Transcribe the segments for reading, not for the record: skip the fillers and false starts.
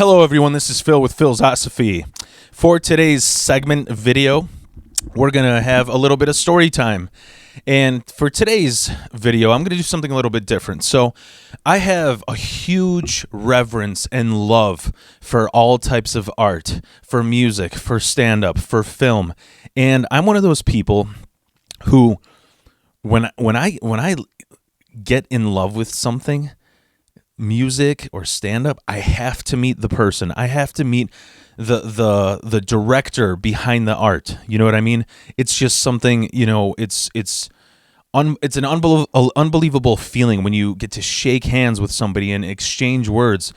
Hello, everyone. This is Phil with Phil's Osophy. For today's segment video, we're going to have a little bit of story time. And for today's video, I'm going to do something a little bit different. So I have a huge reverence and love for all types of art, for music, for stand-up, for film. And I'm one of those people who, when I get in love with something, music or stand-up, I have to meet the person. I have to meet the director behind the art. You know what I mean? It's just something, it's an unbelievable feeling when you get to shake hands with somebody and exchange words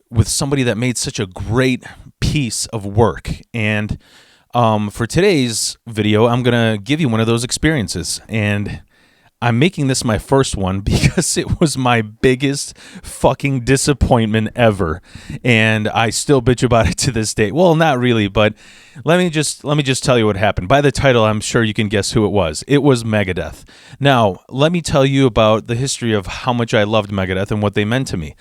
with somebody that made such a great piece of work. And for today's video, I'm going to give you one of those experiences. And I'm making this my first one because it was my biggest fucking disappointment ever, and I still bitch about it to this day. Well, not really, but let me just tell you what happened. By the title, I'm sure you can guess who it was. It was Megadeth. Now, let me tell you about the history of how much I loved Megadeth and what they meant to me.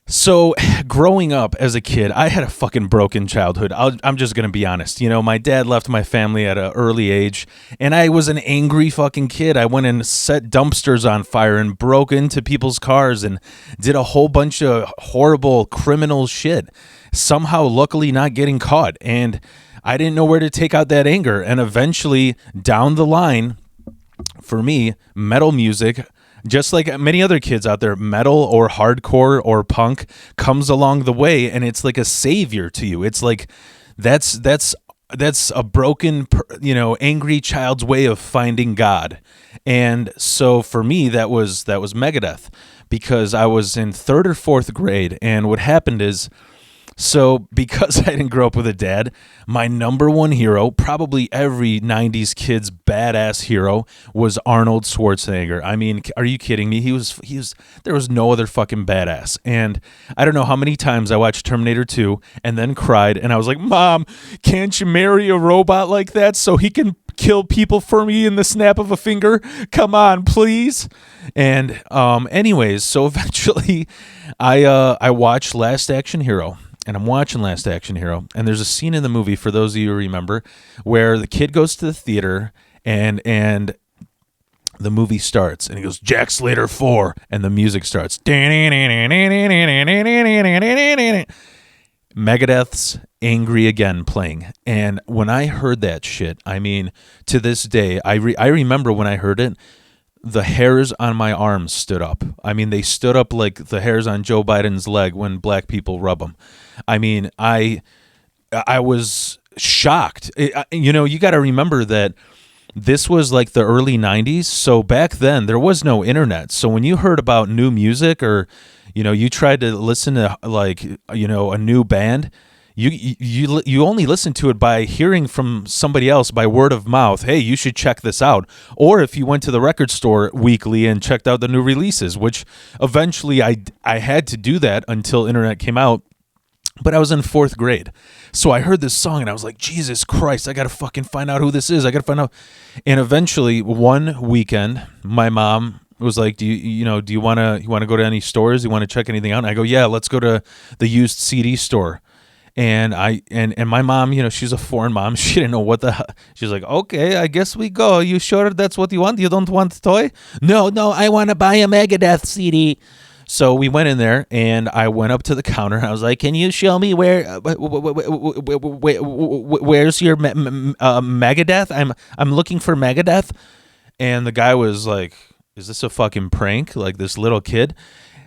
So, growing up as a kid, I had a fucking broken childhood. I'm just going to be honest. My dad left my family at an early age, and I was an angry fucking kid. I went and set dumpsters on fire and broke into people's cars and did a whole bunch of horrible criminal shit, somehow luckily not getting caught. And I didn't know where to take out that anger. And eventually, down the line, for me, metal music, just like many other kids out there, metal or hardcore or punk comes along the way, and it's like a savior to you. It's like that's a broken, angry child's way of finding God. And so for me, that was Megadeth, because I was in 3rd or 4th grade, and what happened is, so because I didn't grow up with a dad, my number one hero, probably every 90s kid's badass hero, was Arnold Schwarzenegger. I mean, are you kidding me? He was there was no other fucking badass. And I don't know how many times I watched Terminator 2 and then cried, and I was like, "Mom, can't you marry a robot like that so he can kill people for me in the snap of a finger? Come on, please." And anyways, so eventually I watched Last Action Hero. And I'm watching Last Action Hero, and there's a scene in the movie, for those of you who remember, where the kid goes to the theater, and the movie starts, and he goes, "Jack Slater 4," and the music starts. Megadeth's Angry Again playing. And when I heard that shit, I mean, to this day, I remember when I heard it, the hairs on my arms stood up. I mean, they stood up like the hairs on Joe Biden's leg when black people rub them. I mean, I was shocked. You got to remember that this was like the early 90s. So back then, there was no internet. So when you heard about new music, or, you tried to listen to a new band, you only listen to it by hearing from somebody else, by word of mouth. Hey, you should check this out. Or if you went to the record store weekly and checked out the new releases, which eventually I had to do that until internet came out. But I was in 4th grade. So I heard this song and I was like, Jesus Christ, I got to fucking find out who this is. I got to find out. And eventually one weekend, my mom was like, do you want to go to any stores? Do you want to check anything out? And I go, yeah, let's go to the used CD store. And my mom, she's a foreign mom. She didn't know what the. She's like, okay, I guess we go. You sure that's what you want? You don't want a toy? No, I want to buy a Megadeth CD. So we went in there, and I went up to the counter. And I was like, can you show me where's your Megadeth? I'm looking for Megadeth. And the guy was like, is this a fucking prank? Like, this little kid?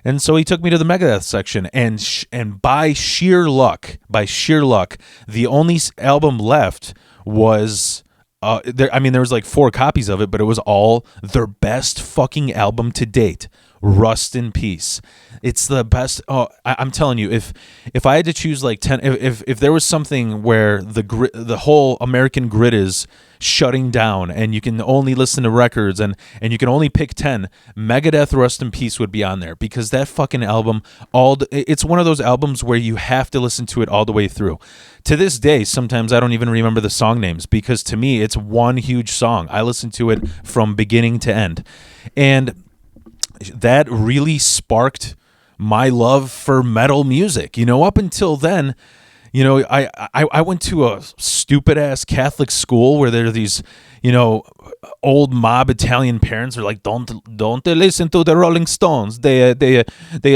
And so he took me to the Megadeth section, and by sheer luck, the only album left was there. I mean, there was like 4 copies of it, but it was all their best fucking album to date, Rust in Peace. It's the best. Oh, I'm telling you, if I had to choose like 10, if there was something where the whole American grid is shutting down and you can only listen to records and you can only pick 10, Megadeth Rust in Peace would be on there, because that fucking album, it's one of those albums where you have to listen to it all the way through. To this day, sometimes I don't even remember the song names, because to me it's one huge song. I listen to it from beginning to end. And that really sparked my love for metal music. Up until then, I went to a stupid ass Catholic school where there are these, old mob Italian parents are like, don't listen to the Rolling Stones. They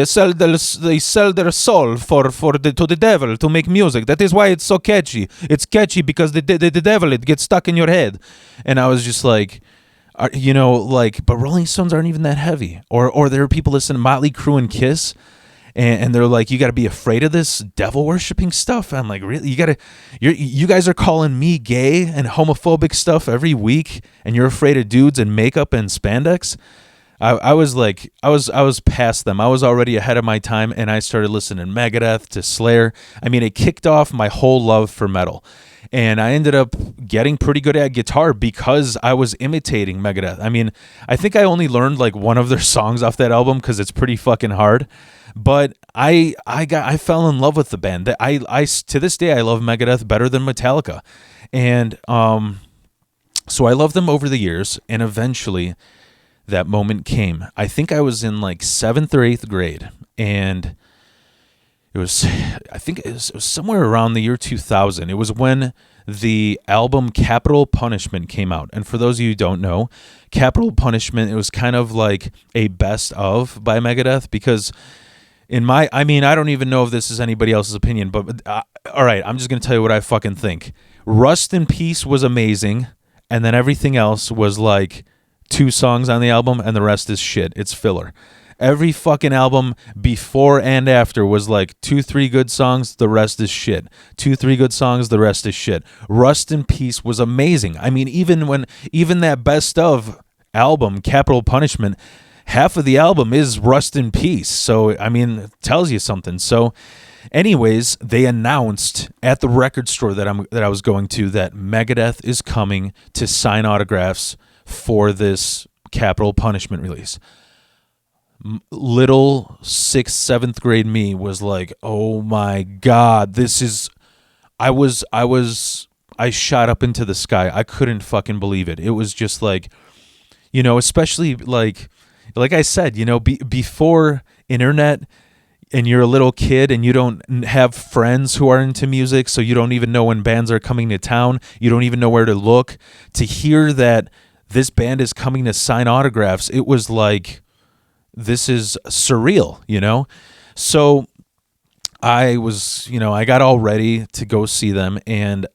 sell their soul to the devil to make music. That is why it's so catchy. It's catchy because the devil, it gets stuck in your head. And I was just like, but Rolling Stones aren't even that heavy. Or there are people listening to Motley Crue and Kiss. And they're like, you got to be afraid of this devil worshipping stuff. I'm like, really? You guys are calling me gay and homophobic stuff every week, and you're afraid of dudes and makeup and spandex? I was past them. I was already ahead of my time, and I started listening to Megadeth, to Slayer. I mean, it kicked off my whole love for metal. And I ended up getting pretty good at guitar because I was imitating Megadeth. I mean, I think I only learned like one of their songs off that album because it's pretty fucking hard. But I fell in love with the band. I to this day I love Megadeth better than Metallica, and so I loved them over the years. And eventually, that moment came. I think I was in like 7th or 8th grade, and it was somewhere around the year 2000. It was when the album Capital Punishment came out. And for those of you who don't know, Capital Punishment, it was kind of like a best of by Megadeth because. I don't even know if this is anybody else's opinion, but all right, I'm just going to tell you what I fucking think. Rust in Peace was amazing, and then everything else was like 2 songs on the album, and the rest is shit. It's filler. Every fucking album before and after was like 2-3 good songs, the rest is shit. 2-3 good songs, the rest is shit. Rust in Peace was amazing. I mean, even that best of album, Capital Punishment, half of the album is Rust in Peace. So, I mean, it tells you something. So, anyways, they announced at the record store that I was going to that Megadeth is coming to sign autographs for this Capital Punishment release. Little 6th, 7th grade me was like, "Oh my God, this is." I shot up into the sky. I couldn't fucking believe it. It was just like, especially like I said, before internet and you're a little kid and you don't have friends who are into music, so you don't even know when bands are coming to town. You don't even know where to look. To hear that this band is coming to sign autographs, it was like, this is surreal, So I was, I got all ready to go see them, and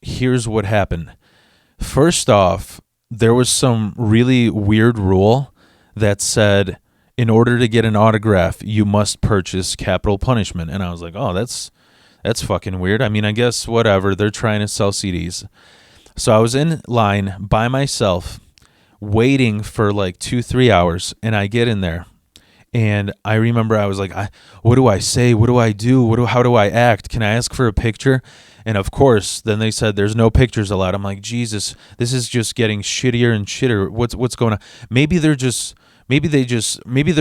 here's what happened. First off, there was some really weird rule that said, in order to get an autograph, you must purchase Capital Punishment. And I was like, oh, that's fucking weird. I mean, I guess whatever. They're trying to sell CDs. So I was in line by myself, waiting for like 2-3 hours, and I get in there. And I remember I was like, what do I say? What do I do? How do I act? Can I ask for a picture? And of course, then they said there's no pictures allowed. I'm like, Jesus, this is just getting shittier and shittier. What's going on? Maybe they're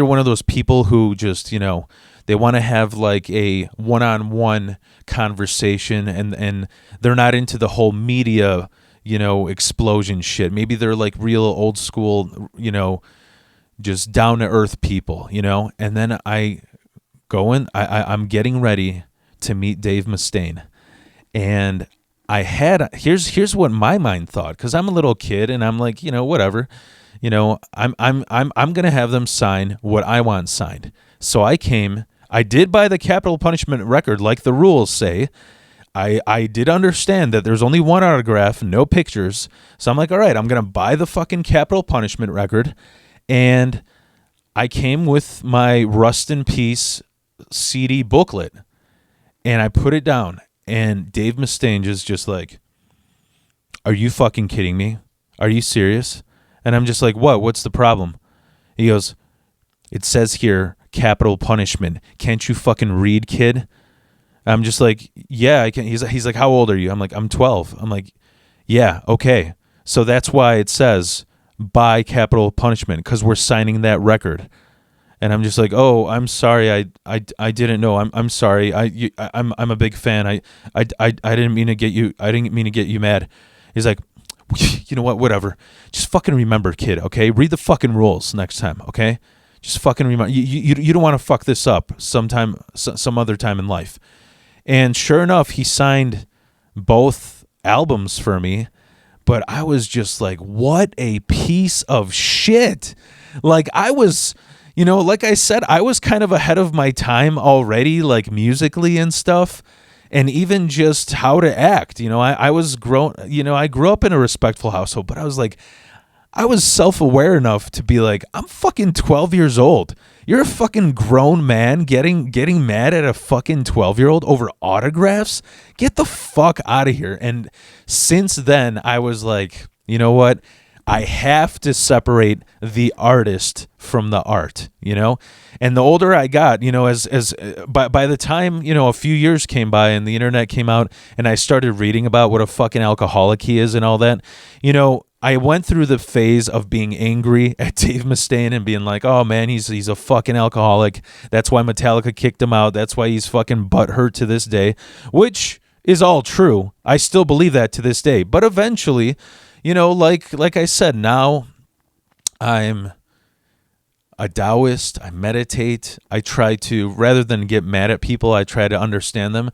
one of those people who just, they want to have like a one-on-one conversation, and they're not into the whole media, explosion shit. Maybe they're like real old school, just down to earth people, And then I go in, I'm getting ready to meet Dave Mustaine. And here's what my mind thought, because I'm a little kid and I'm like, whatever, I'm gonna have them sign what I want signed. So I did buy the Capital Punishment record, like the rules say. I did understand that there's only one autograph, no pictures. So I'm like, all right, I'm gonna buy the fucking Capital Punishment record, and I came with my Rust in Peace CD booklet, and I put it down. And Dave Mustaine is just like, are you fucking kidding me? Are you serious? And I'm just like, what? What's the problem? He goes, it says here, Capital Punishment. Can't you fucking read, kid? I'm just like, yeah, I can. He's like, how old are you? I'm like, I'm 12. I'm like, yeah, okay. So that's why it says buy Capital Punishment, because we're signing that record. And I'm just like, oh, I'm sorry, I didn't know. I'm sorry. I'm a big fan. I didn't mean to get you mad. He's like, you know what? Whatever. Just fucking remember, kid. Okay, read the fucking rules next time. Okay, Just fucking remind you don't want to fuck this up some other time in life. And sure enough, he signed both albums for me. But I was just like, what a piece of shit. Like I was, like I said, I was kind of ahead of my time already, like musically and stuff. And even just how to act, I was grown, I grew up in a respectful household, but I was like, I was self-aware enough to be like, I'm fucking 12 years old. You're a fucking grown man getting mad at a fucking 12-year-old over autographs? Get the fuck out of here. And since then, I was like, you know what? I have to separate the artist from the art, And the older I got, by the time, a few years came by and the internet came out and I started reading about what a fucking alcoholic he is and all that, I went through the phase of being angry at Dave Mustaine and being like, oh man, he's a fucking alcoholic. That's why Metallica kicked him out. That's why he's fucking butthurt to this day, which is all true. I still believe that to this day. But eventually, like I said, now I'm a Taoist. I meditate. I try to, rather than get mad at people, I try to understand them.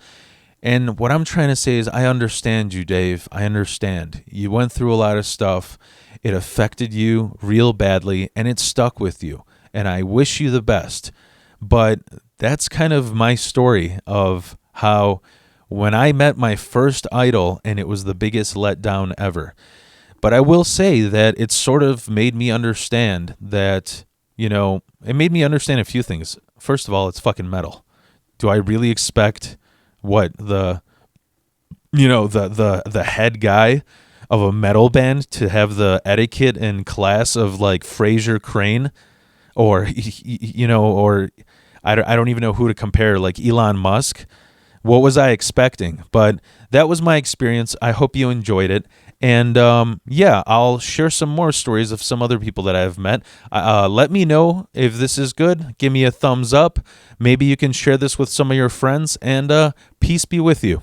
And what I'm trying to say is I understand you, Dave. I understand. You went through a lot of stuff. It affected you real badly, and it stuck with you. And I wish you the best. But that's kind of my story of how when I met my first idol, and it was the biggest letdown ever. But I will say that it sort of made me understand that, it made me understand a few things. First of all, it's fucking metal. Do I really expect the head guy of a metal band to have the etiquette and class of like Fraser Crane or or I don't even know who to compare, like Elon Musk? What was I expecting? But that was my experience. I hope you enjoyed it. And I'll share some more stories of some other people that I've met. Let me know if this is good. Give me a thumbs up. Maybe you can share this with some of your friends. And peace be with you.